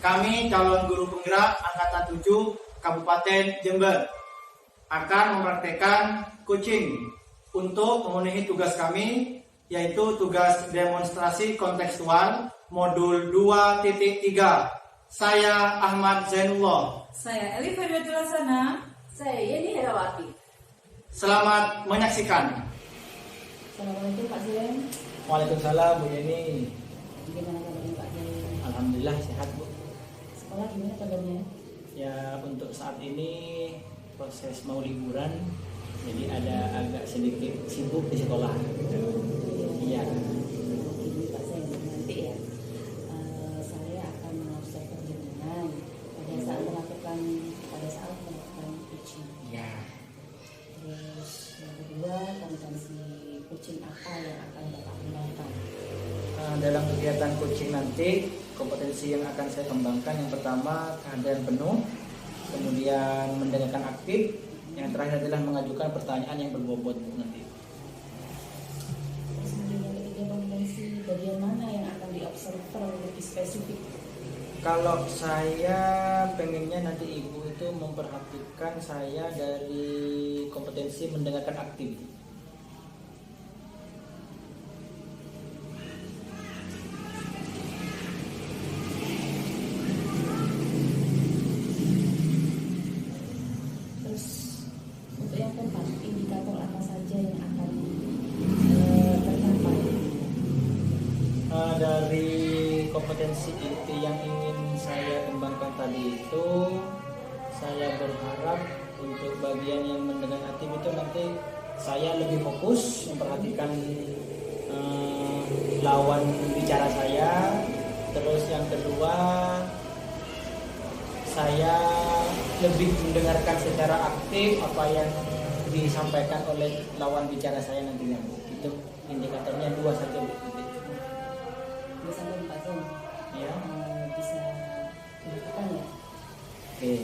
Kami calon guru penggerak Angkatan 7 Kabupaten Jember akan mempraktekkan coaching untuk memenuhi tugas kami, yaitu tugas demonstrasi kontekstual modul 2.3. Saya Ahmad Zainullah. Saya Eli Ferdinand. Saya Yeni Herawati. Selamat menyaksikan. Assalamualaikum Pak Zain. Waalaikumsalam Bu Yeni. Gimana kabarnya Pak Zain? Alhamdulillah sehat Bu. Sekolah gimana kabarnya? Ya untuk saat ini proses mau liburan, jadi ada agak sedikit sibuk di sekolah. Iya. Ini Pak Zain, nanti ya saya akan share perjalanan pada saat melakukan coaching. Ya. Terus yang kedua, kompetensi coaching apa yang akan Bapak kembangkan? Dalam kegiatan coaching nanti, kompetensi yang akan saya kembangkan yang pertama kehadiran penuh, kemudian mendengarkan aktif, yang terakhir adalah mengajukan pertanyaan yang berbobot nanti. Terus kemudian yang ketiga, kompetensi bagian mana yang akan diobserver lebih spesifik? Kalau saya pengennya nanti Ibu itu memperhatikan saya dari kompetensi mendengarkan aktif. Terus untuk yang keempat, indikator apa saja yang akan tercapai? Dari kompetensi inti yang ingin saya kembangkan tadi itu, saya berharap untuk bagian yang mendengar aktif itu nanti saya lebih fokus memperhatikan lawan bicara saya. Terus yang kedua, saya lebih mendengarkan secara aktif apa yang disampaikan oleh lawan bicara saya nantinya. Itu indikatornya 2 saja Bu. Misalnya Pak Zain, Ya. bisa dilakukan ya? Oke.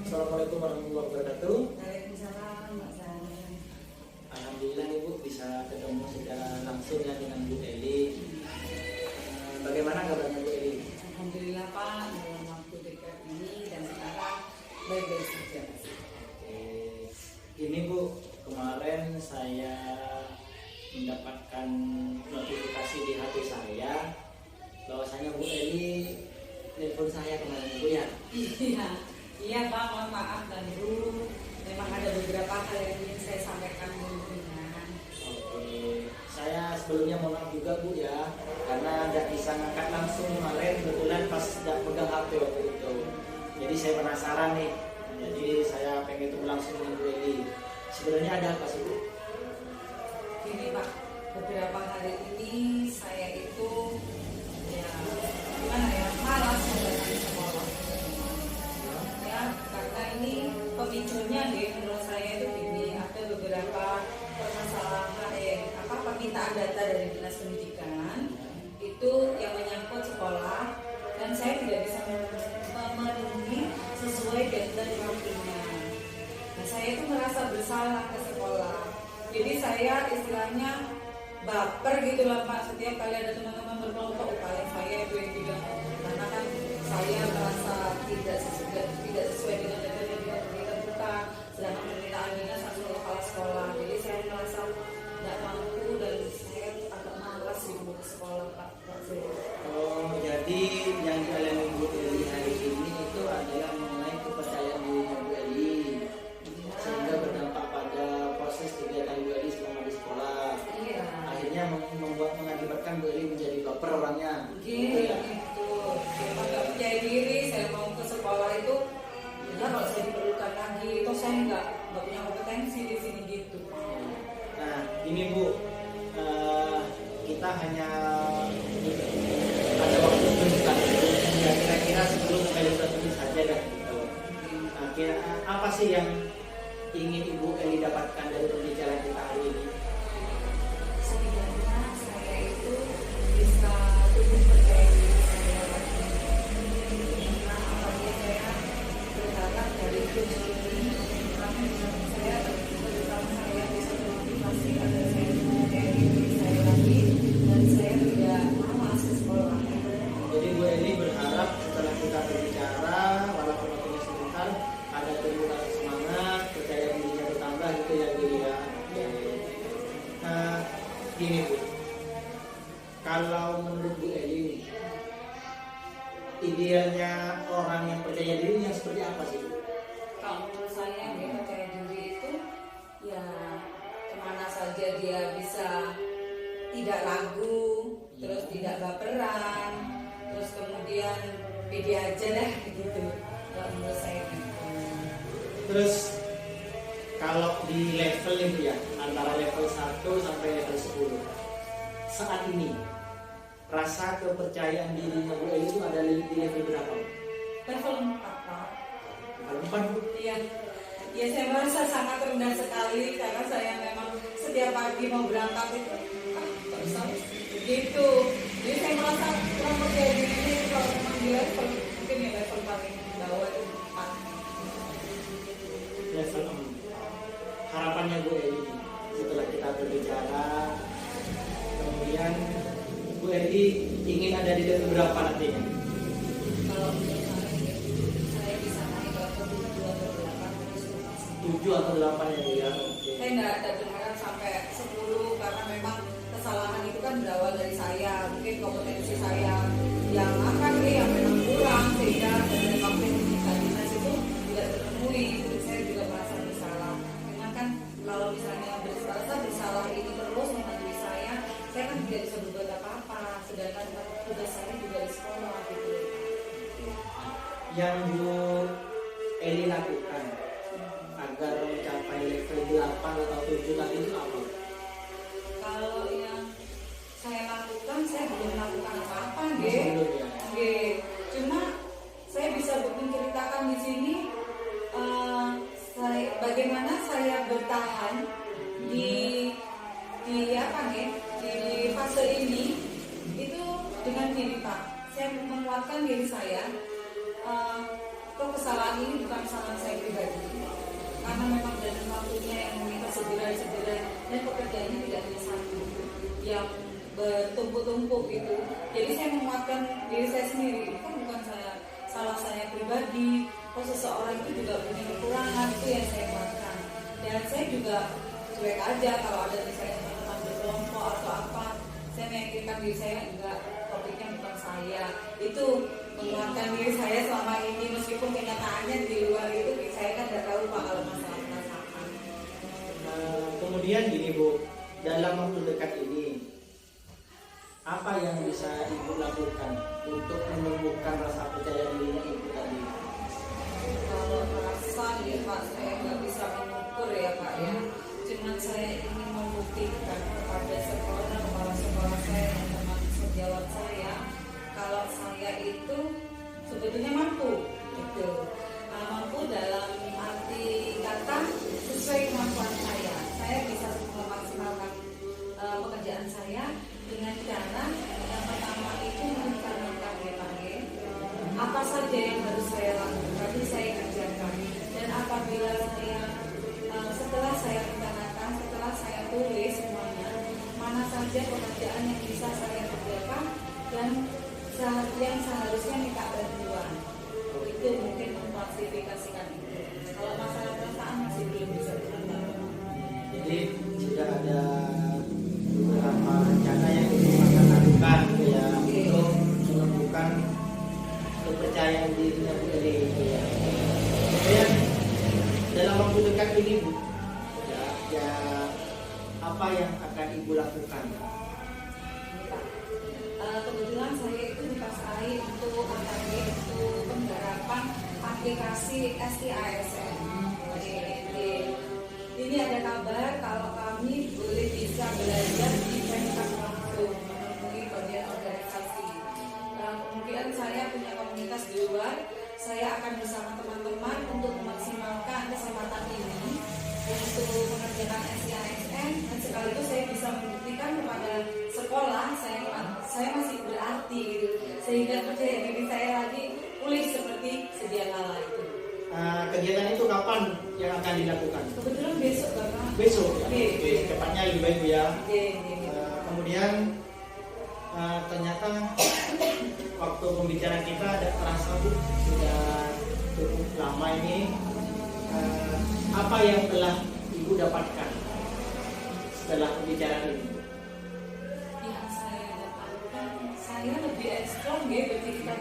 Assalamualaikum warahmatullahi wabarakatuh. Waalaikumsalam Pak Zain. Alhamdulillah Ibu bisa ketemu secara langsung ya dengan Bu Eli. Bagaimana kabarnya Bu Eli? Alhamdulillah Pak, dalam waktu dekat ini dan sekarang baik-baik saja. Oke. Ini Bu, kemarin saya mendapatkan notifikasi di HP saya bahwasanya Bu Eli telepon saya kemarin Bu ya. Iya Pak, mohon maaf ganggu. Memang ada beberapa hal yang ingin saya sampaikan dengan. Oke, saya sebelumnya mohon maaf juga Bu ya, karena nggak bisa ngangkat langsung kemarin, kebetulan pas nggak pegang HP waktu itu. Jadi saya penasaran nih, jadi saya pengen ketemu langsung dengan Bu Eli. Sebenarnya ada apa sih Bu? Gini Pak, beberapa hari ini saya itu ya gimana ya, malas mendatangi sekolah. Ya, karena ini pemicunya deh menurut saya itu gini, ada beberapa permasalahan permintaan data dari dinas pendidikan itu yang menyangkut sekolah dan saya tidak bisa memenuhi sesuai deadline waktunya. Nah, saya itu merasa bersalah ke sekolah. Jadi saya istilahnya baper gitu lah Pak, setiap kali ada teman-teman berkelompok upaya saya itu yang tidak, karena kan saya merasa tidak sesuai dengan data yang ditentukan, sedangkan permintaan dinas langsung kepala sekolah. Jadi saya merasa tidak mampu dan saya agak malas gitu ke sekolah Pak. Oh, jadi yang dialami Bu Eli hari ini itu adalah mengenai kepercayaan dirinya Bu Eli, sehingga berdampak pada proses kegiatan Bu Eli selama di sekolah. Iya. Akhirnya mengakibatkan Bu Eli menjadi baper orangnya. Gitu. Agak percaya diri, saya mau ke sekolah itu, ya kalau saya diperlukan lagi, itu saya nggak punya kompetensi di sini gitu. Nah, ini Bu, kita hanya ada waktu sebentar. Ya, kira-kira sebelum Eli ini saja dah. Gitu. Nah, apa sih yang ingin Ibu Eli dapatkan dari pembicaraan kita hari ini? Setidaknya saya itu bisa tumbuh percaya diri saya lagi. Karena apalagi saya berharap dari coach ini, saya terutama saya bisa memotivasi agar saya percaya diri saya lagi dan saya tidak malas ke sekolah. Jadi Bu Eli berharap setelah kita berbicara, walaupun waktunya sebentar, ada timbul semangat, percaya dirinya bertambah gitu ya Bu ya. Nah, gini Bu, kalau menurut Bu Eli, idealnya orang yang percaya diri yang seperti apa sih Bu? Kalau menurut saya yang dia percaya diri itu ya kemana saja dia bisa tidak ragu, terus tidak baperan, terus kemudian pede aja deh gitu. Kalau menurut saya gitu. Terus kalau di level itu ya, antara level 1 sampai level 10 saat ini, rasa kepercayaan dirinya Bu Eli itu ada di level berapa? Level 4 Pak. Level 4 Bu? Iya. Ya saya merasa sangat rendah sekali karena saya memang setiap pagi mau berangkat itu tak bisa gitu. Jadi saya merasa kurang percaya diri ini kalau memang di level mungkin ya level paling bawah itu 4. Level 4. Harapannya Bu Eli setelah kita berbicara, kemudian Bu Eli ingin ada di level berapa nantinya? Kalau menurut saya bisa naik ke 7 atau 8 terus. 7 atau 8 ya Bu ya? Oke. Saya nggak ada beneran sampai 10 karena memang kesalahan itu kan berawal dari saya, mungkin kompetensi saya yang yang memang kurang sehingga dari waktu dinas itu tidak terpenuhi. Jadi saya juga merasa bersalah. Memang kan kalau misalnya bersalah ini terus menghantui saya kan tidak bisa berbuat apa-apa. Sedangkan tugas saya juga di sekolah gitu. Yang Bu Eli lakukan agar mencapai level 8 atau 7 tadi itu apa? Kalau yang saya lakukan, saya belum melakukan apa-apa, nggih. Belum ya? Nggih. Cuma saya bisa menceritakan di sini bagaimana saya bertahan di apa nih di fase ini itu dengan diri Pak. Saya menguatkan diri saya. Kesalahan ini bukan kesalahan saya pribadi, karena memang dalam waktunya yang meminta segera dan pekerjaannya tidak hanya satu yang bertumpuk-tumpuk gitu. Jadi saya menguatkan diri saya sendiri. Itu kan bukan salah saya pribadi. Kalau seseorang itu juga punya kekurangan, itu yang saya kuatkan. Dan saya juga cuek aja kalau ada misalnya teman-teman berkelompok atau apa. Saya meyakinkan diri saya enggak, topiknya bukan saya. Itu menguatkan diri saya selama ini, meskipun kenyataannya di luar itu saya kan tidak tahu Pak kalau masalah perasaan. Kemudian gini Bu, dalam waktu dekat ini apa yang bisa Ibu lakukan untuk menumbuhkan rasa percaya dirinya Ibu tadi? Kalau rasa ya Pak, saya nggak bisa mengukur ya Pak ya. Cuman saya ingin membuktikan kepada sekolah, kepala sekolah saya dan teman sejawat saya kalau saya itu sebetulnya mampu gitu. Mampu dalam arti kata sesuai kemampuan saya. Saya bisa memaksimalkan pekerjaan saya dengan cara yang pertama itu mencanangkan apa saja yang harus saya lakukan, itu saya kerjakan. Dan apabila saya setelah saya rencanakan, setelah saya tulis semuanya, mana saja pekerjaan yang bisa saya kerjakan dan yang seharusnya minta bantuan, itu mungkin mengklasifikasikan itu. Kalau masalah perasaan masih belum bisa ditangani. Jadi sudah ada beberapa rencana yang akan lakukan gitu ya, untuk menumbuhkan kepercayaan dirinya Bu Eli gitu ya. Kemudian dalam waktu dekat ini Bu, ya apa yang akan Ibu lakukan? Kebetulan saya itu dipasai untuk penggarapan aplikasi STASN. Ini ada kabar kalau kami boleh bisa belajar di Pemkab langsung menemui bagian organisasi. Kemudian saya punya komunitas di luar. Saya akan bersama teman-teman untuk memaksimalkan kesempatan ini untuk mengerjakan STASN, dan sekaligus saya bisa membuktikan kepada sekolah saya masih berarti gitu, sehingga percaya diri saya lagi pulih seperti sedia kala itu. Kegiatan itu kapan yang akan dilakukan? Kebetulan besok Bapak. Besok ya? Oke. Cepatnya lebih baik Bu ya. Oke. Kemudian ternyata waktu pembicaraan kita ada terasa Bu, sudah cukup lama ini. Apa yang telah Ibu dapatkan setelah pembicaraan ini? Yang saya dapatkan, saya lebih eksplor bercerita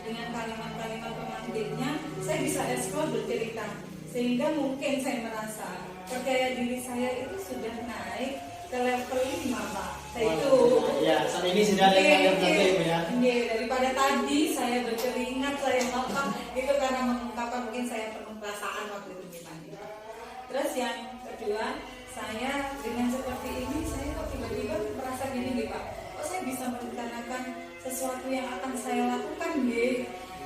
dengan kalimat-kalimat pemantiknya, saya bisa eksplor bercerita, sehingga mungkin saya merasa percaya diri saya itu sudah naik ke level 5 Pak. Itu ya, saat ini sudah ada yang Ibu ya. Daripada tadi saya berkeringat, saya apa itu karena mengungkapkan mungkin saya penuh perasaan waktu itu gimana. Terus yang kedua, saya dengan seperti ini saya kok tiba-tiba merasa gini nih Pak, kok saya bisa merencanakan sesuatu yang akan saya lakukan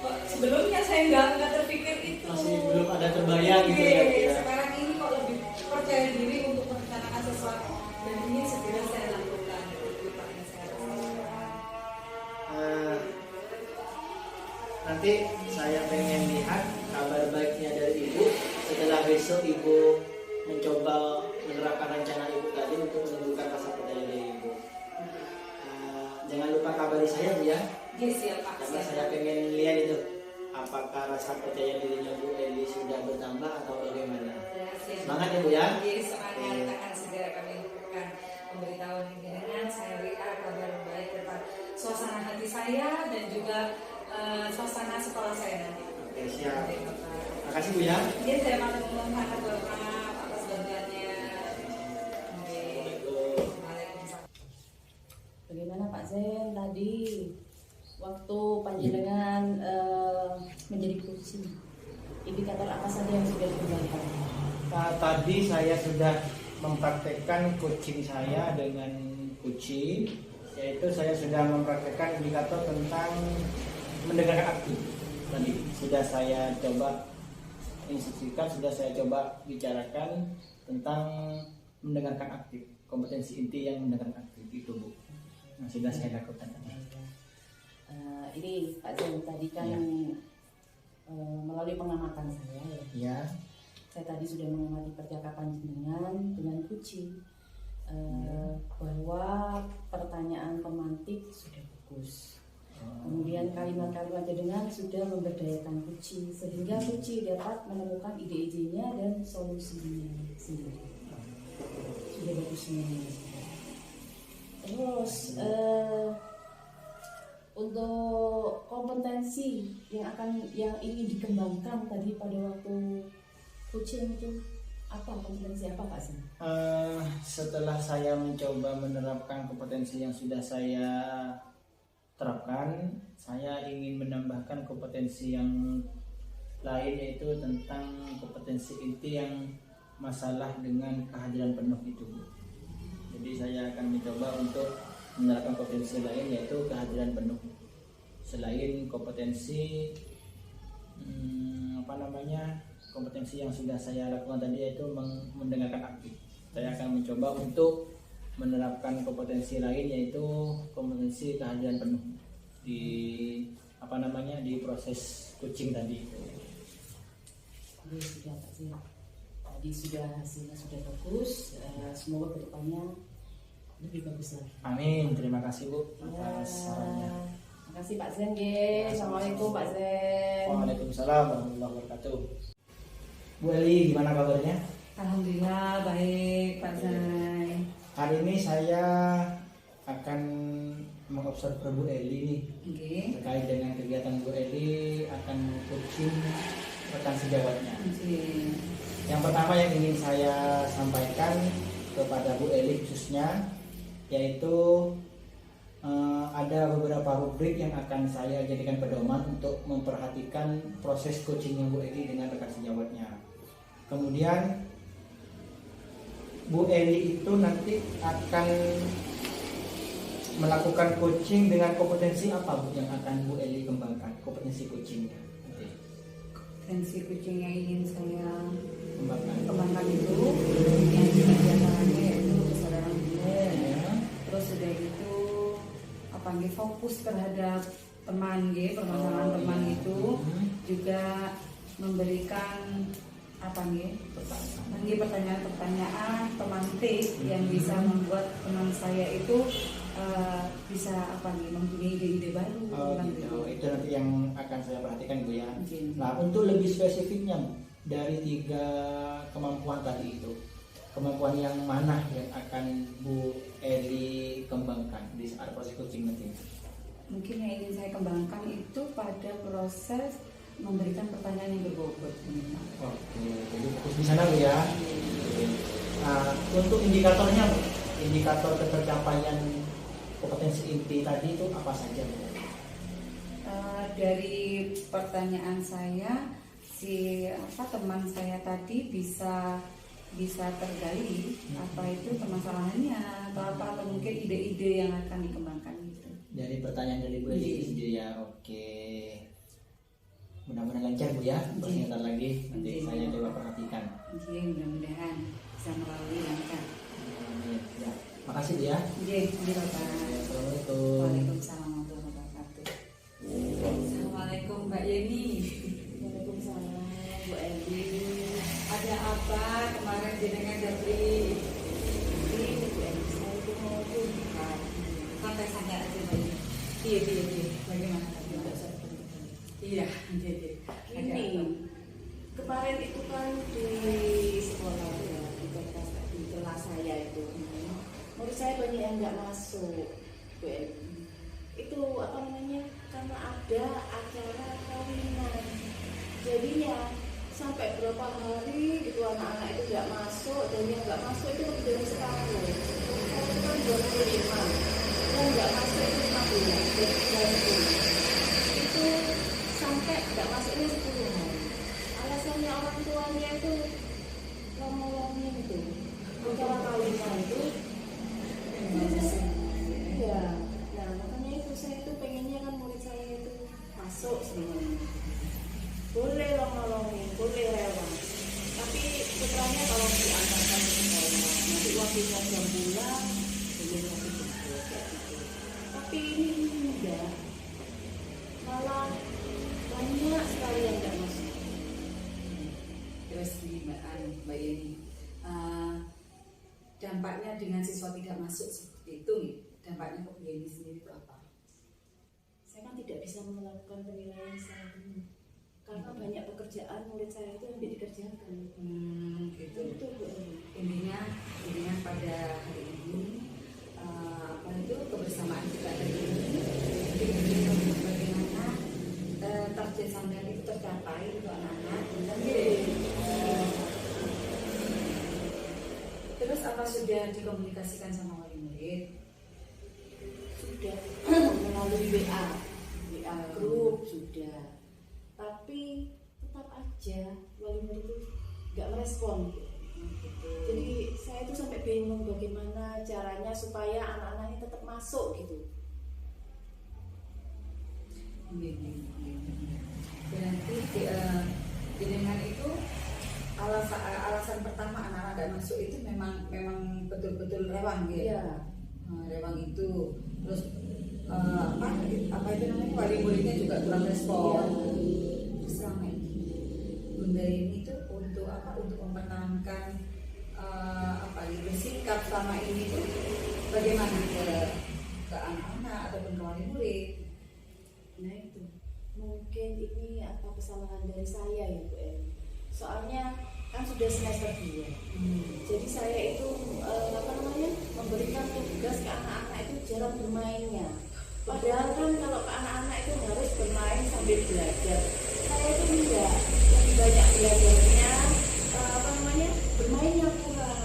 kok sebelumnya saya nggak terpikir itu. Masih belum ada terbayang gitu ya. Sekarang ini kok lebih percaya diri untuk merencanakan sesuatu dan ini segera saya lakukan. Itu Pak yang saya rasakan. Nanti saya pengen lihat kabar baiknya dari Ibu setelah besok Ibu mencoba menerapkan rencana Ibu tadi untuk menumbuhkan rasa percaya diri Ibu. Jangan lupa kabari saya Bu ya, Yes, siap Pak. karena Siap. saya pengen lihat itu apakah rasa percaya dirinya Bu Eli sudah bertambah atau bagaimana. Siap. Semangat ya Bu ya. Yes, semangat akan segera kami lakukan pemberitahuan dengan saya lihat kabar baik tentang suasana hati saya dan juga suasana sekolah saya nanti. Oke, siap. Oke, Bapak. Makasih Bu ya. Jadi saya matur nuwun sangat Bapak atas bantuannya. Oke. Assalamualaikum. Waalaikumsalam. Bagaimana Pak Zen tadi waktu panjenengan menjadi coaching, indikator apa saja yang sudah dikembangkan? Tadi saya sudah mempraktekkan coaching saya dengan coaching, yaitu saya sudah mempraktekkan indikator tentang mendengarkan aktif. Tadi sudah saya coba instruksikan, sudah saya coba bicarakan tentang mendengarkan aktif, kompetensi inti yang mendengarkan aktif itu Bu. Nah, sudah saya lakukan. Ini Pak Zen tadi kan Ya. melalui pengamatan saya ya. Ya, Saya tadi sudah mengamati percakapan dengan kucing bahwa pertanyaan pemantik sudah bagus. Kemudian kalimat-kalimat jenengan sudah memberdayakan kucing sehingga kucing dapat menemukan ide-idenya dan solusinya sendiri. Sudah bagus semuanya. Terus untuk kompetensi yang ingin dikembangkan tadi pada waktu coaching itu apa, kompetensi apa Pak Sen? setelah saya mencoba menerapkan kompetensi yang sudah saya terapkan, saya ingin menambahkan kompetensi yang lain, yaitu tentang kompetensi inti yang masalah dengan kehadiran penuh itu. Jadi saya akan mencoba untuk menerapkan kompetensi lain, yaitu kehadiran penuh. Selain kompetensi kompetensi yang sudah saya lakukan tadi, yaitu mendengarkan aktif. Saya akan mencoba untuk menerapkan kompetensi lain, yaitu kompetensi kehadiran penuh di proses coaching tadi. Oke, sudah Pak Sen. Tadi sudah hasilnya sudah bagus. Semoga kedepannya lebih bagus lagi. Amin. Terima kasih Bu atas sarannya. Terima kasih Pak Zen. Assalamualaikum Pak Zen. Waalaikumsalam warahmatullahi wabarakatuh. Bu Eli, gimana kabarnya? Alhamdulillah baik Pak Zai. Hari ini saya akan mengobservasi Bu Eli nih Oke. terkait dengan kegiatan Bu Eli akan coaching rekan sejawatnya. Yang pertama yang ingin saya sampaikan kepada Bu Eli khususnya, yaitu ada beberapa rubrik yang akan saya jadikan pedoman untuk memperhatikan proses coachingnya Bu Eli dengan rekan sejawatnya. Kemudian Bu Eli itu nanti akan melakukan coaching dengan kompetensi apa Bu yang akan Bu Eli kembangkan, kompetensi coachingnya? Kompetensi coaching yang ingin saya Kembangkan itu yang diajarkannya yaitu kesadaran diri. ya. Terus sudah itu fokus terhadap teman permasalahan teman itu, juga memberikan pertanyaan-pertanyaan pemantik yang bisa membuat teman saya itu bisa apa nih mempunyai ide-ide baru. Oh kan gitu. Itu nanti yang akan saya perhatikan Bu ya. Mungkin. Nah untuk lebih spesifiknya Bu, dari 3 kemampuan tadi itu, kemampuan yang mana yang akan Bu Eli kembangkan di saat proses coaching nanti? Mungkin yang ingin saya kembangkan itu pada proses memberikan pertanyaan yang berbobot. Oke, jadi fokus di sana Bu ya. Oke. Nah, untuk indikatornya Bu, indikator ketercapaian kompetensi inti tadi itu apa saja Bu? Dari pertanyaan saya, teman saya tadi bisa tergali apa itu permasalahannya atau mungkin ide-ide yang akan dikembangkan gitu. Dari pertanyaan dari Bu Eli itu sendiri ya. Oke. Mudah-mudahan lancar Bu ya. Pertanyaan lagi nanti saya coba perhatikan. Oke, mudah-mudahan bisa melalui lancar. Amin. Ya. Makasih Bu ya. Oke, Bapak. Assalamualaikum. Waalaikumsalam warahmatullahi wabarakatuh. Assalamualaikum Mbak Yeni. Waalaikumsalam Bu Eli. Ada apa kemarin jenengan Jabri? Ini Bu Eli, saya itu mau curhat. Santai-santai aja Mbak Yeni. Iya. Bagaimana? Iya. Ini kemarin itu kan di sekolah itu ya, di kelas saya itu, menurut saya banyak yang nggak masuk Bu Eli. Itu apa namanya, karena ada acara kawinan, jadinya sampai berapa hari gitu anak-anak itu nggak masuk, dan yang nggak masuk itu lebih dari setahun. Saya itu kan 25, yang nggak masuk itu 15, jadi 30. Itu sampai nggak masuknya 10 hari. Alasannya orang tuanya itu ngomong-ngomongin itu acara kawinan itu. Ya, nah makanya itu saya itu pengennya kan murid saya itu masuk semuanya. Boleh lomba-lombin, boleh rela. Tapi putranya kalau diantarkan ke sekolah, nanti waktunya jam pulang, belum lagi jemput kayak gitu. Tapi ini enggak, malah banyak sekali yang nggak masuk. Terus ini Mbak Yeni, dampaknya dengan siswa tidak masuk seperti itu, dampaknya ke Bu Yeni sendiri itu apa? Saya kan tidak bisa melakukan penilaian secara penuh karena banyak pekerjaan murid saya itu yang dikerjakan. Gitu. Itu Bu Eli. Intinya pada hari ini apa itu kebersamaan kita hari ini, bagaimana target sampean itu tercapai untuk anak-anak. Terus apa sudah dikomunikasikan sama wali murid? Sudah melalui WA grup sudah, tapi tetap aja wali murid itu nggak merespon. Jadi saya itu sampai bingung bagaimana caranya supaya anak-anak ini tetap masuk gitu. Berarti dengan itu alasan pertama anak-anak nggak masuk itu memang betul-betul rewang gitu. Iya. Rewang itu terus apa itu namanya, wali muridnya juga kurang respon. Terus selama ini Bunda ini tuh untuk mempertahankan bersikap selama ini tuh bagaimana ke anak-anak ataupun ke wali murid? Nah itu mungkin ini apa kesalahan dari saya ya Bu Eli. Soalnya kan sudah semester 2. Jadi saya itu memberikan tugas ke anak-anak itu jalan bermainnya. Padahal kan kalau ke anak-anak itu harus bermain sambil belajar. Saya itu enggak, lebih banyak belajarnya, bermainnya kurang.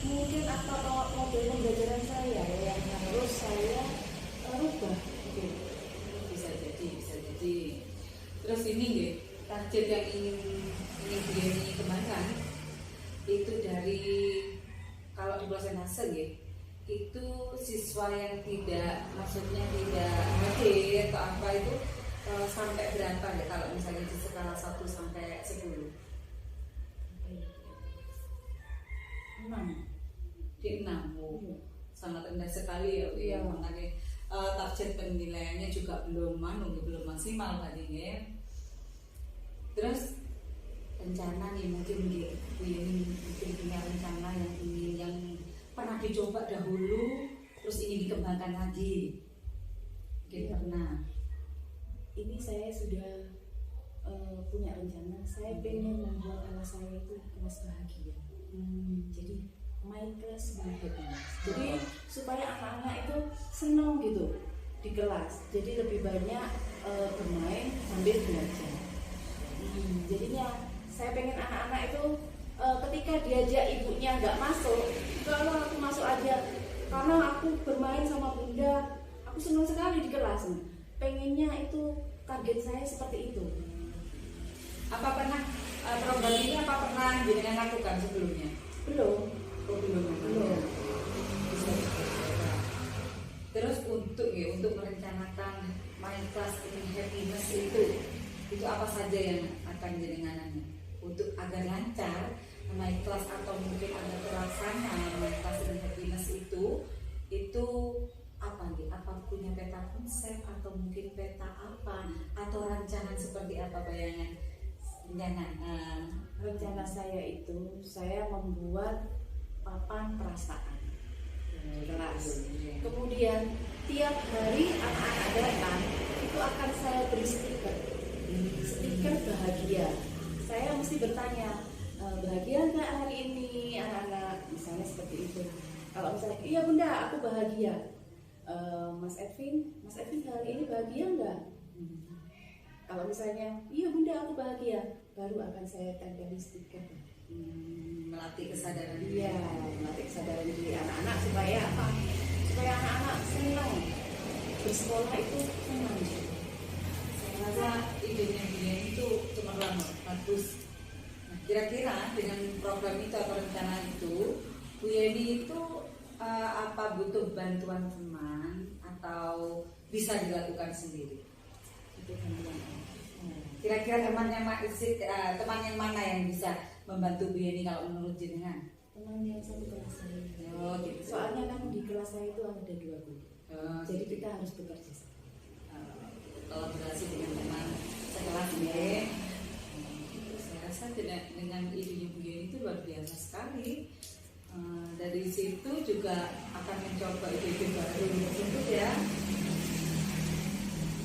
Mungkin apa model pembelajaran saya yang harus saya rubah. Bisa jadi. Terus ini ya, target yang ingin dia kembangkan itu dari kalau di prosentase ya, itu siswa yang tidak hadir atau apa itu sampai berapa ya kalau misalnya di skala 1 sampai 10? 6. Di 6. Sangat rendah sekali ya. Makanya target penilaiannya juga belum maksimal tadinya. Terus rencana nih mungkin punya rencana yang pernah dicoba dahulu terus ingin dikembangkan lagi Pernah. Ini saya sudah punya rencana, saya pengen membuat anak saya itu kelas bahagia. Jadi main kelas dengan happiness. Jadi supaya anak-anak itu senang gitu di kelas. Jadi lebih banyak bermain sambil belajar. Jadinya saya pengen anak-anak itu ketika diajak ibunya nggak masuk, kalau aku masuk aja karena aku bermain sama bunda, aku senang sekali di kelas. Pengennya itu target saya seperti itu. Apa pernah program ini jenengan lakukan sebelumnya? Belum. Oh, belum. Terus untuk merencanakan main kelas dengan happiness itu apa saja yang akan jenenganannya untuk agar lancar main kelas atau mungkin agar terlaksana main kelas dengan happiness itu apa nih? Apa punya peta konsep atau mungkin peta apa atau rancangan seperti apa bayangan rencana? Rencana saya itu saya membuat papan perasaan kelas. Kemudian tiap hari anak-anak datang itu akan saya beri stiker bahagia. Saya mesti bertanya, bahagia nggak hari ini anak-anak? Misalnya seperti itu. Kalau misalnya, iya bunda aku bahagia. Mas Edwin hari ini bahagia nggak? Kalau misalnya, iya bunda aku bahagia, baru akan saya tempel stiker. Melatih kesadaran Iya, melatih kesadaran diri anak-anak supaya apa? Supaya anak-anak senang bersekolah itu senang. Saya rasa idenya dia itu cemerlang, bagus. Nah, kira-kira dengan program itu atau rencana itu, Bu Yeni itu apa butuh bantuan teman atau bisa dilakukan sendiri? Itu bantuan. Kira-kira teman yang mana yang bisa membantu Bu Yeni kalau menurut jenengan? Teman yang satu kelas saya. Oh, gitu. Soalnya kan di kelas saya itu ada 2 guru. Jadi gitu. kita harus bekerja sama. Kolaborasi dengan teman sekelas ya. Saya rasa dengan idenya Bu Yeni itu luar biasa sekali. Dari situ juga akan mencoba ide-ide baru tersebut ya.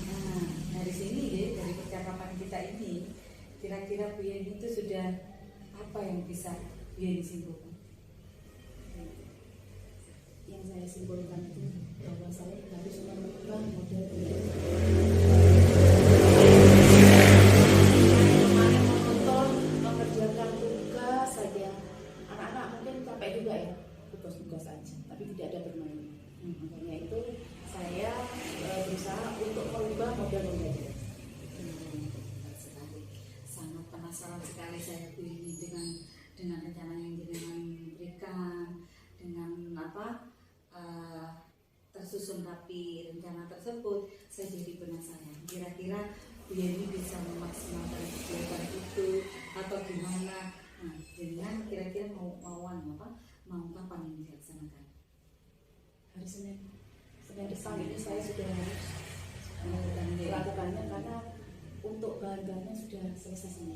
Nah, dari sini ya, dari percakapan kita ini, kira-kira Bu Yeni itu sudah apa yang bisa Bu Yeni simpulkan? Yang saya simpulkan itu bahwa saya harus mengubah model hidup. Kemarin menonton mengerjakan tugas saja, anak-anak mungkin capek juga ya, tugas-tugas saja, tapi tidak ada bermain. Makanya itu saya berusaha untuk merubah model pembelajaran. Sangat penasaran sekali saya Bu Yeni dengan rencana yang jenengan berikan, dengan tersusun rapi rencana tersebut. Saya jadi penasaran kira-kira Bu Yeni bisa memaksimalkan kegiatan itu atau gimana. Nah, jenengan kira-kira mau kapan ini dilaksanakan? Hari Senin depan ini saya sudah harus melakukannya karena untuk bahan-bahannya sudah selesai semua.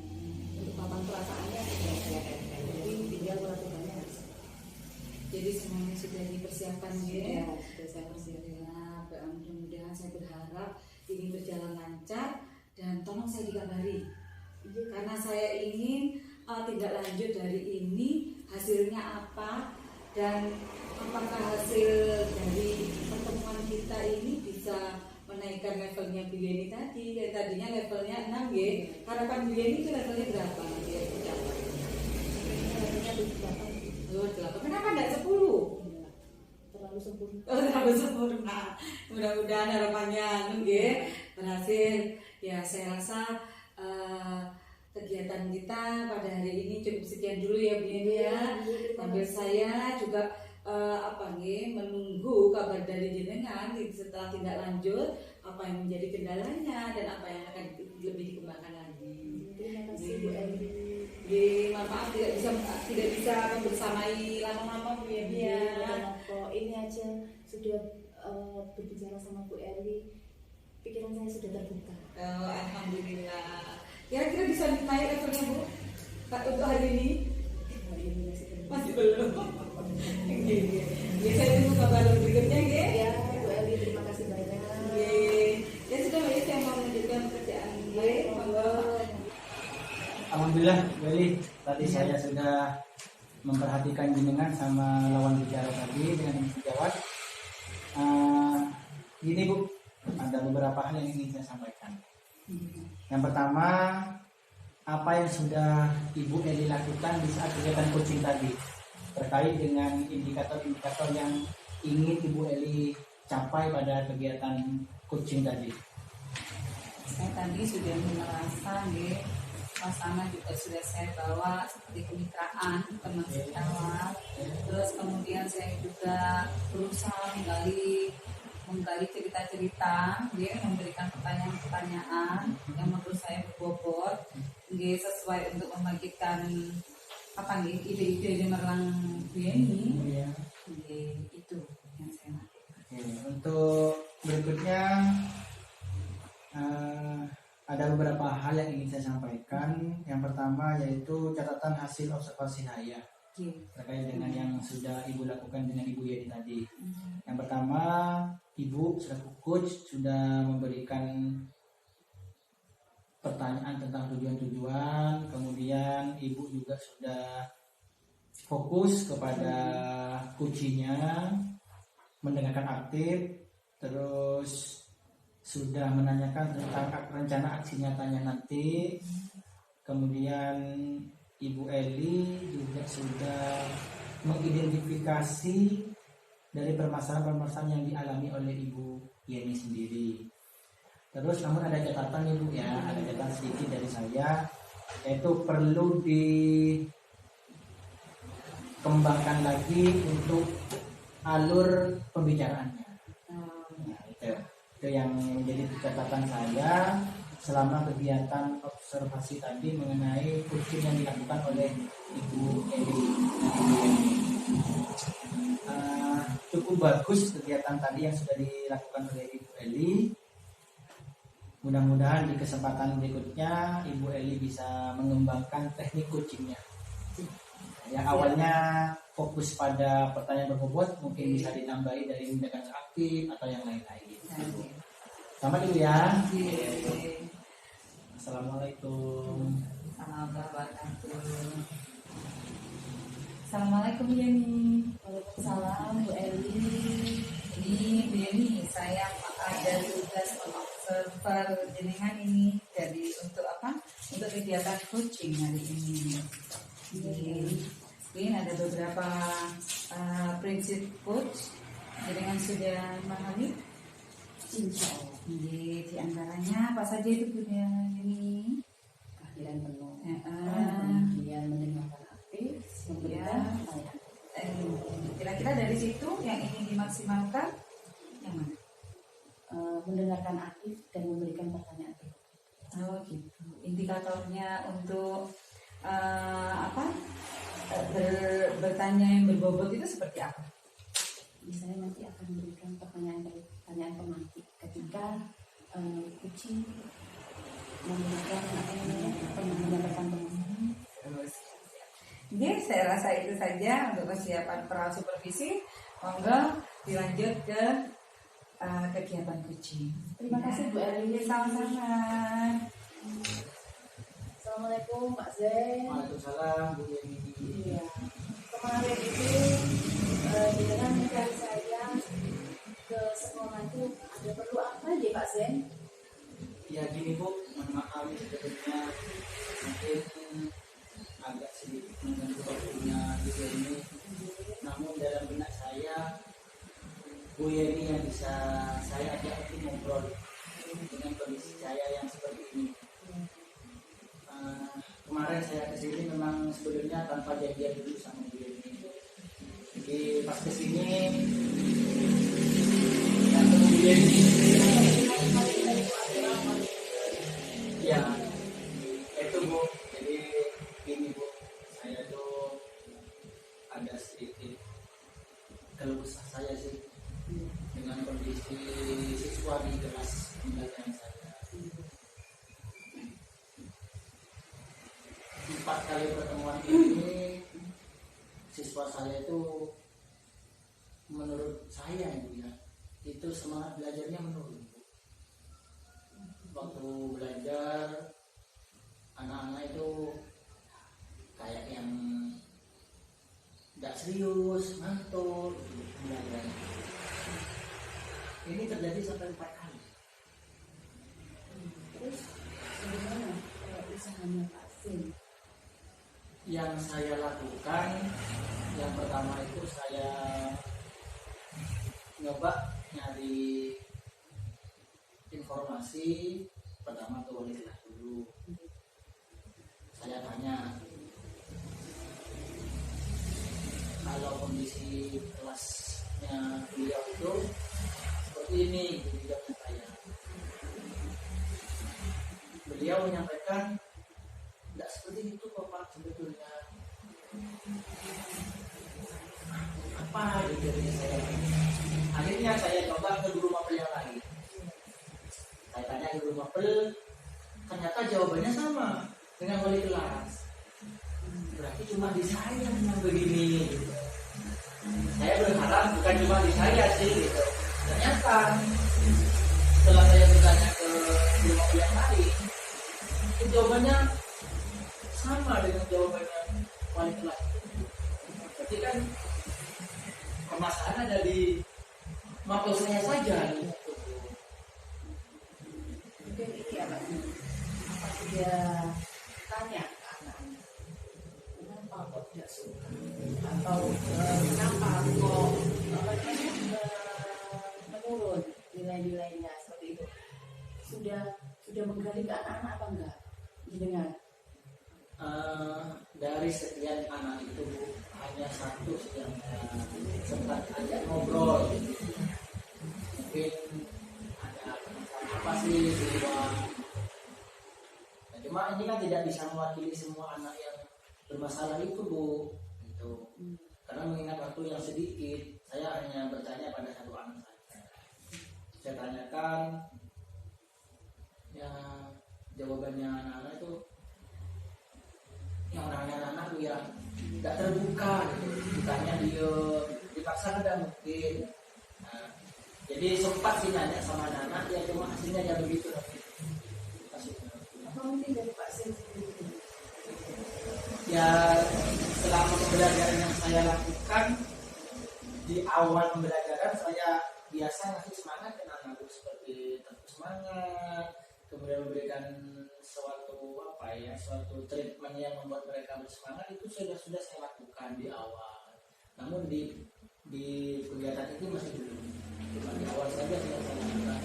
Untuk papan perasaannya sudah saya tempel, jadi tinggal melakukannya harus. Jadi semuanya sudah dipersiapkan ya? Sudah saya persiapkan. Ya, mudah-mudahan saya berharap ini berjalan lancar dan tolong saya dikabari. Karena saya ingin tindak lanjut dari ini hasilnya apa dan apakah hasil dari pertemuan kita ini bisa menaikkan levelnya Bu Yeni tadi. Yang tadinya levelnya 6 ya. Harapan Bu Yeni itu levelnya berapa nanti ya dicapai? Levelnya 8. Kenapa enggak 10? Terlalu sempurna. Oh, terlalu sempurna. Mudah-mudahan harapannya nggih berhasil. Ya, saya rasa kegiatan kita pada hari ini cukup sekian dulu ya Bu Yeni ya. Sambil saya juga menunggu kabar dari jenengan setelah tindak lanjut apa yang menjadi kendalanya dan apa yang akan lebih dikembangkan lagi. Terima kasih Bu Eli. Maaf tidak bisa membersamai lama-lama Bu Yeni ya. Ini aja sudah berbicara sama Bu Eli, pikiran saya sudah terbuka. Oh, alhamdulillah. Kira-kira bisa naik levelnya Bu untuk hari ini? Hari ini Masih belum. Ya, saya tunggu kabar berikutnya ya. Ya, Bu Eli, terima kasih banyak. Alhamdulillah, Beli. Tadi saya sudah memperhatikan jenengan sama lawan bicara tadi dengan menjawab. Gini Bu, ada beberapa hal yang ingin saya sampaikan. Yang pertama, apa yang sudah Ibu Eli lakukan di saat kegiatan coaching tadi terkait dengan indikator-indikator yang ingin Ibu Eli capai pada kegiatan coaching tadi. Saya tadi sudah merasa suasana juga sudah saya bawa seperti kemitraan teman sejawat. Terus kemudian saya juga berusaha menggali cerita-cerita, memberikan pertanyaan-pertanyaan yang menurut saya berbobot, sesuai untuk membagikan ide-ide gemerlang ini. Itu yang saya lakukan. Oke, untuk berikutnya ada beberapa hal yang ingin saya sampaikan. Yang pertama yaitu catatan hasil observasi saya terkait dengan yang sudah Ibu lakukan dengan Ibu Yeni tadi. Yang pertama, Ibu selaku coach sudah memberikan pertanyaan tentang tujuan-tujuan, kemudian Ibu juga sudah fokus kepada coachingnya, mendengarkan aktif, terus sudah menanyakan tentang rencana aksi nyatanya nanti. Kemudian Ibu Eli juga sudah mengidentifikasi dari permasalahan-permasalahan yang dialami oleh Ibu Yeni sendiri. Terus namun ada catatan Ibu ya, ada catatan sedikit dari saya, yaitu perlu dikembangkan lagi untuk alur pembicaraannya. Nah, itu yang menjadi catatan saya selama kegiatan observasi tadi mengenai coaching yang dilakukan oleh Ibu Eli. Cukup bagus kegiatan tadi yang sudah dilakukan oleh Ibu Eli. Mudah-mudahan di kesempatan berikutnya Ibu Eli bisa mengembangkan teknik coachingnya. Yang awalnya fokus pada pertanyaan berbobot, mungkin bisa ditambahi dari tindakan aktif atau yang lain-lain. Selamat Ibu ya. Assalamualaikum. Assalamualaikum Yeni. Waalaikumsalam Bu Eli. Ini Bu Yeni, saya ada tugas observer jenengan ini. Jadi untuk apa? Untuk kegiatan coaching hari ini. Ini ada beberapa prinsip coach. Jenengan sudah memahami? Insya Allah. Di antaranya apa saja itu punya ini? Kehadiran penuh. Kemudian mendengarkan aktif, memberikan pertanyaan. Kira-kira dari situ yang ingin dimaksimalkan yang mana? Mendengarkan aktif dan memberikan pertanyaan. Oh gitu. Indikatornya untuk bertanya yang berbobot itu seperti apa? Misalnya nanti akan memberikan pertanyaan pemantik ketika kucing memberikan menyampaikan pemantik. Oke, saya rasa itu saja untuk persiapan pra supervisi. Monggo dilanjut ke kegiatan kucing. Terima kasih Bu Eli. Sama-sama. Assalamualaikum Pak Zen. Waalaikumsalam Bu Yeni. Iya. Kemarin itu dengan mencari saya ke sekolah itu ada perlu apa aja Pak Zen? Ya gini Bu, mohon maaf sebetulnya mungkin agak sedikit mengganggu waktunya Bu Yeni. Namun dalam benak saya Bu Yeni yang bisa saya ajak untuk ngobrol dengan kondisi saya yang seperti ini. Kemarin saya kesini memang sebelumnya tanpa janjian dulu sama Bu Yeni. Jadi pas kesini yang Bu Yeni ya itu Bu, jadi gini Bu, saya tuh ada sedikit keluh kesah saya sih dengan kondisi siswa di kelas pembelajaran saya. 4 kali pertemuan ini siswa saya itu menurut saya ya, itu semangat belajarnya menurun. Waktu belajar anak-anak itu serius, mantul. Ini terjadi sampai 4 kali. Terus bagaimana usahanya Pak Sin? Yang saya lakukan, yang pertama itu saya nyoba nyari informasi. Pertama ke wali kelas dulu. Saya tanya, kalau kondisi kelasnya beliau itu seperti ini, jawabnya saya. Beliau menyampaikan, tidak seperti itu kok Pak sebetulnya. Apa gitu saya. Akhirnya saya coba ke guru mapel yang lain. Saya tanya ke guru mapel, ternyata jawabannya sama dengan wali kelas. Berarti cuma di saya yang begini gitu. Saya berharap bukan cuma di saya sih gitu. Ternyata setelah saya bertanya ke guru mapel yang lain, itu jawabannya sama dengan jawabannya wali kelas. Berarti kan permasalahan ada di mapel saya saja gitu. Mungkin ini apa sudah tanya ke anaknya kenapa kok tidak suka atau kenapa kok menurun nilai-nilainya seperti itu, sudah menggali ke anak-anak apa enggak didengar? Dari sekian anak itu Bu, hanya satu yang sempat ajak ngobrol. Mungkin ada apa sih di luar. Nah, cuma ini kan tidak bisa mewakili semua anak yang bermasalah itu Bu, gitu. Karena mengingat waktu yang sedikit, saya hanya bertanya pada satu anak saja. Saya tanyakan, ya jawabannya anak-anak itu yang orangnya anak tuh yang tidak terbuka gitu, ditanya dia dipaksa ada mungkin. Nah, jadi sempat sih nanya sama anak ya, cuma hasilnya ya begitu. Apa mungkin dari Pak Sin sendiri? Ya selama pembelajaran yang saya lakukan, di awal pembelajaran saya biasa ngasih semangat ke anak seperti terus semangat, kemudian memberikan suatu treatment yang membuat mereka bersemangat, itu sudah saya lakukan di awal. Namun di kegiatan itu masih belum, cuma di awal saja sudah saya lakukan.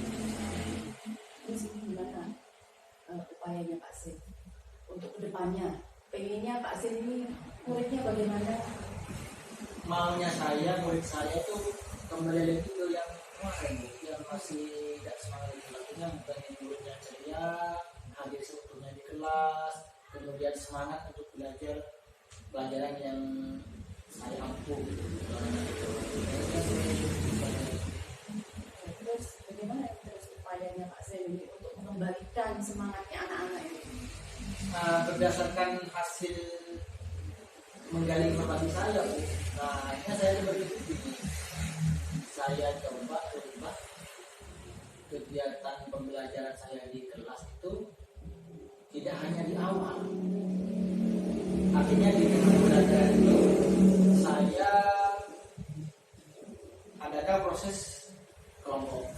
Terus gimana upayanya Pak Sin untuk kedepannya? Pengennya Pak Sin ini muridnya bagaimana? Maunya saya, murid saya itu kembali lagi ke yang kemarin, yang masih tidak semangat itu. Artinya bukan muridnya ceria, hadir seutuhnya di kelas, kemudian semangat untuk belajar pelajaran yang saya ampuh. Terus bagaimana terus upayanya Pak Sin ini untuk mengembalikan semangatnya anak-anak ini? Berdasarkan hasil menggali informasi saya, Bu. Nah, akhirnya saya berpikir, saya coba rubah kegiatan pembelajaran saya di kelas itu tidak hanya di awal. Artinya di pembelajaran itu saya adakan proses kelompok.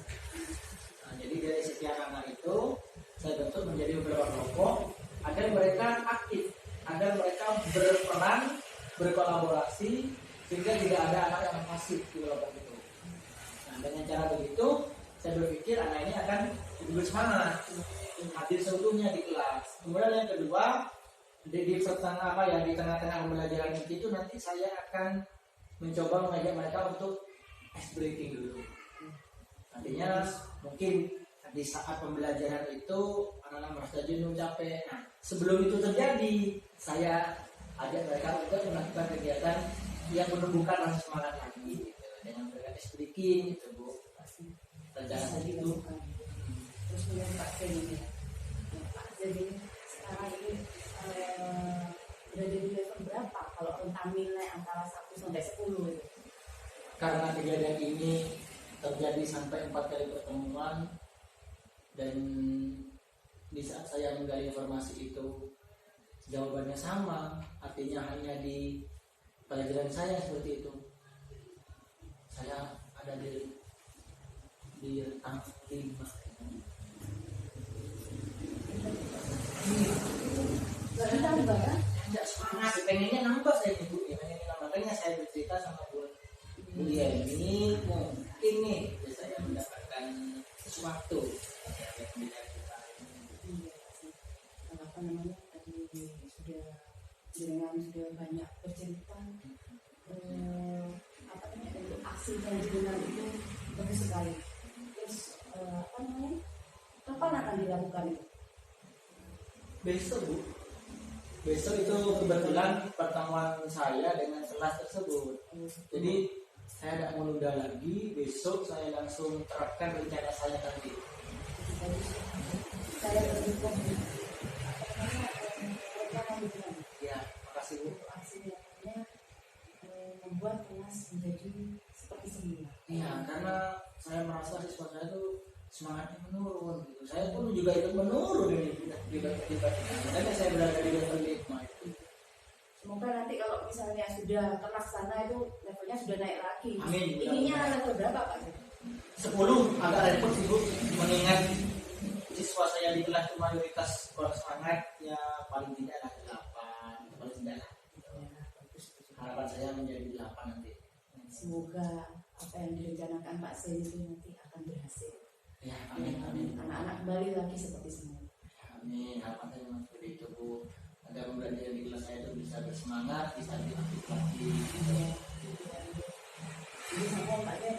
Nah, jadi dari sekian anak itu saya bentuk menjadi beberapa kelompok agar mereka aktif, agar mereka berperan, berkolaborasi, sehingga tidak ada anak yang pasif di kelompok itu. Nah, dengan cara begitu saya berpikir anak ini akan lebih bersemangat, hadir seutuhnya di kelas. Kemudian yang kedua, di tengah-tengah pembelajaran itu nanti saya akan mencoba mengajak mereka untuk ice breaking dulu. Artinya mungkin di saat pembelajaran itu anak-anak merasa jenuh, capek. Nah, sebelum itu terjadi, saya ajak mereka untuk melakukan kegiatan yang menumbuhkan rasa semangat lagi, gitu. Dengan mereka ice breaking, gitu Bu. Terjadi gitu. Terus kemudian Pak Sin ini, Pak Sin ini sekarang ini berada di level berapa kalau rentang nilai antara 1 sampai 10 itu? Karena kejadian ini terjadi sampai 4 kali pertemuan, dan di saat saya menggali informasi itu jawabannya sama, artinya hanya di pelajaran saya seperti itu. Saya ada di rentang 5. Nambah ya? Tidak semangat, pengennya nambah saya ibu ya, pengennya nambah. Makanya saya bercerita sama Bu Lia ini mungkin nih ya, saya mendapatkan sesuatu ya, yang tidak kita. Iya sih. Apa namanya tadi sudah dengan sudah banyak bercerita apa namanya dari aksi dan jenengan itu bagus sekali. Terus apa namanya kapan akan dilakukan itu? Besok Bu, besok itu kebetulan pertemuan saya dengan kelas tersebut. Jadi saya tidak menunda lagi, besok saya langsung terapkan rencana saya tadi. Saya berdukung rencana hubungan Ya, makasih Bu. aksi yang namanya membuat kelas menjadi seperti semula. Iya, karena saya merasa siswa saya itu semangatnya menurun gitu. Saya pun juga ikut menurun ini juga terlibat. Makanya saya berada di level 5 itu. Semoga nanti kalau misalnya sudah terlaksana itu levelnya sudah naik lagi. Amin. Ininya level berapa Pak? 10 agak repot sih Bu, mengingat siswa saya di kelas itu mayoritas kurang semangat, ya paling tidak lah 8, paling tidak lah. Harapan saya menjadi 8 nanti. Semoga apa yang direncanakan Pak Sen itu nanti akan berhasil. Ya, amin, amin. Anak-anak kembali lagi seperti semula. Amin, harapan saya memang seperti itu Bu. Agar pembelajaran di kelas saya itu bisa bersemangat, bisa diaktif lagi. Jadi sama Pak Sen,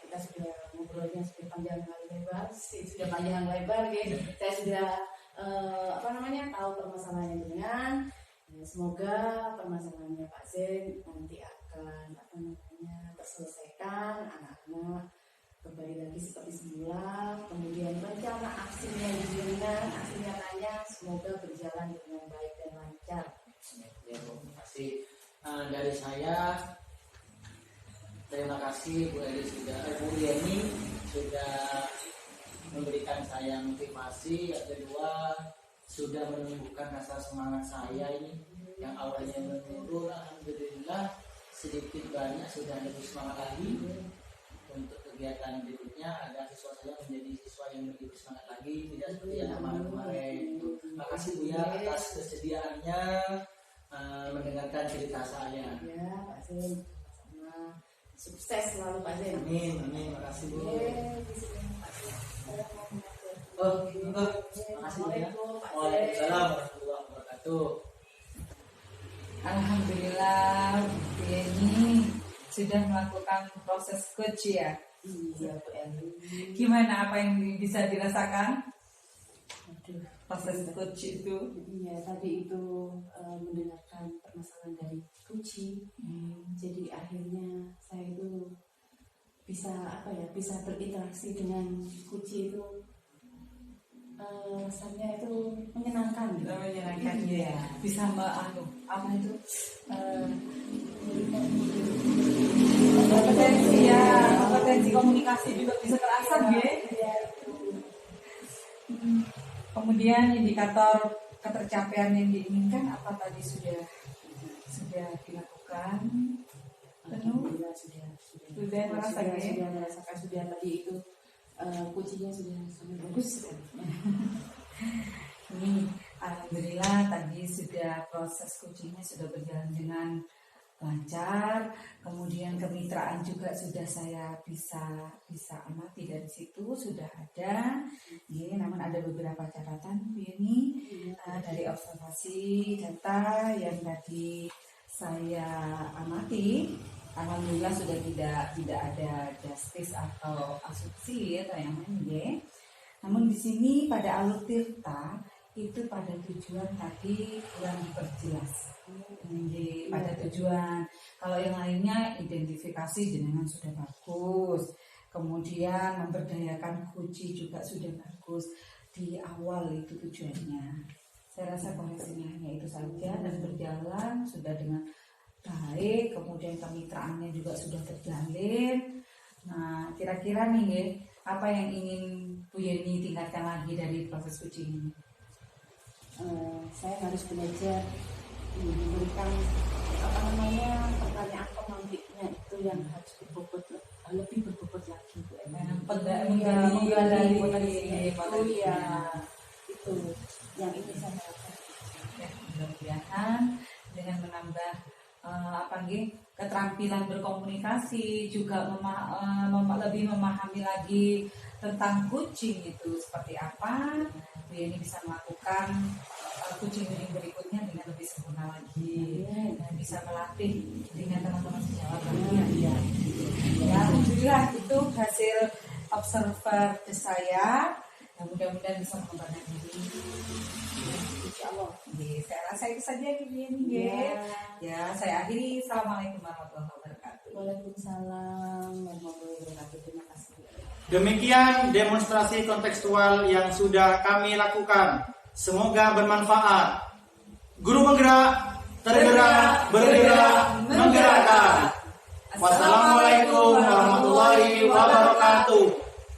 kita sudah ngobrolnya sudah panjang kali lebar, sudah panjang lebar, gitu. Saya sudah apa namanya tahu permasalahannya dengan. Semoga permasalahannya Pak Sen nanti akan apa namanya terselesaikan, anak-anak kembali lagi seperti semula. Kemudian rencana aksinya dengan aksi nyatanya semoga berjalan dengan baik dan lancar. Ya Bu, terima kasih. Dari saya terima kasih Bu Yeni sudah memberikan saya motivasi. Yang kedua sudah menumbuhkan rasa semangat saya ini yang awalnya menurun, alhamdulillah sedikit banyak sudah lebih semangat lagi untuk kegiatan berikutnya agar siswa saya menjadi siswa yang lebih semangat lagi, tidak seperti yang kemarin-kemarin. Terima kasih Bu ya atas kesediaannya mendengarkan cerita saya. Ya Pak Sen, sama sukses selalu Pak Sen. Amin, amin, terima kasih Bu. Terima kasih Bu ya. Waalaikumsalam warahmatullahi wabarakatuh. Alhamdulillah Bu Yeni sudah melakukan proses coach ya. Iya Bu Eli. Gimana apa yang bisa dirasakan Aduh, proses coach itu? iya tadi itu mendengarkan permasalahan dari Kuci. Jadi akhirnya saya itu bisa apa ya, bisa berinteraksi dengan Kuci itu rasanya itu menyenangkan gitu. Menyenangkan ya. Bisa apa itu? Kompetensi komunikasi juga bisa terasa ya. Kemudian indikator ketercapaian yang diinginkan apa tadi sudah dilakukan? Alhamdulillah sudah merasakan sudah tadi itu kucinya sudah sangat bagus. Ini alhamdulillah tadi sudah proses coachingnya sudah berjalan dengan lancar, kemudian kemitraan juga sudah saya bisa amati dari situ sudah ada. Namun ada beberapa catatan ini dari observasi data yang tadi saya amati. Alhamdulillah sudah tidak ada justice atau asumsi atau yang lain. Namun di sini pada alur tirta itu pada tujuan tadi kurang diperjelas. Pada tujuan, kalau yang lainnya identifikasi jenengan sudah bagus, kemudian memberdayakan kunci juga sudah bagus di awal itu tujuannya. Saya rasa koreksinya hanya itu saja dan berjalan sudah dengan baik, kemudian kemitraannya juga sudah terjalin. Nah, kira-kira nih apa yang ingin Bu Yeni tingkatkan lagi dari proses coaching ini? Saya harus belajar memberikan apa namanya pertanyaan pemantiknya itu yang harus berbobot lebih berbobot lagi Bu menggali potensinya itu ya itu yang ini saya harapkan. Ya, mudah-mudahan dengan menambah keterampilan berkomunikasi juga lebih memahami lagi tentang kucing itu seperti apa, Bu Yeni bisa melakukan kucing berikutnya dengan lebih sempurna lagi dan bisa melatih dengan teman-teman sejawat lainnya. Ya, alhamdulillah itu hasil observer saya. Nah, mudah-mudahan bisa mengembangkan diri. Insya Allah. Saya rasa itu saja ini. Ya, saya akhiri. Assalamualaikum warahmatullahi wabarakatuh. Waalaikumsalam warahmatullahi wabarakatuh. Terima kasih. Demikian demonstrasi kontekstual yang sudah kami lakukan. Semoga bermanfaat. Guru menggerak, tergerak, bergerak, menggerakkan. Wassalamualaikum warahmatullahi wabarakatuh.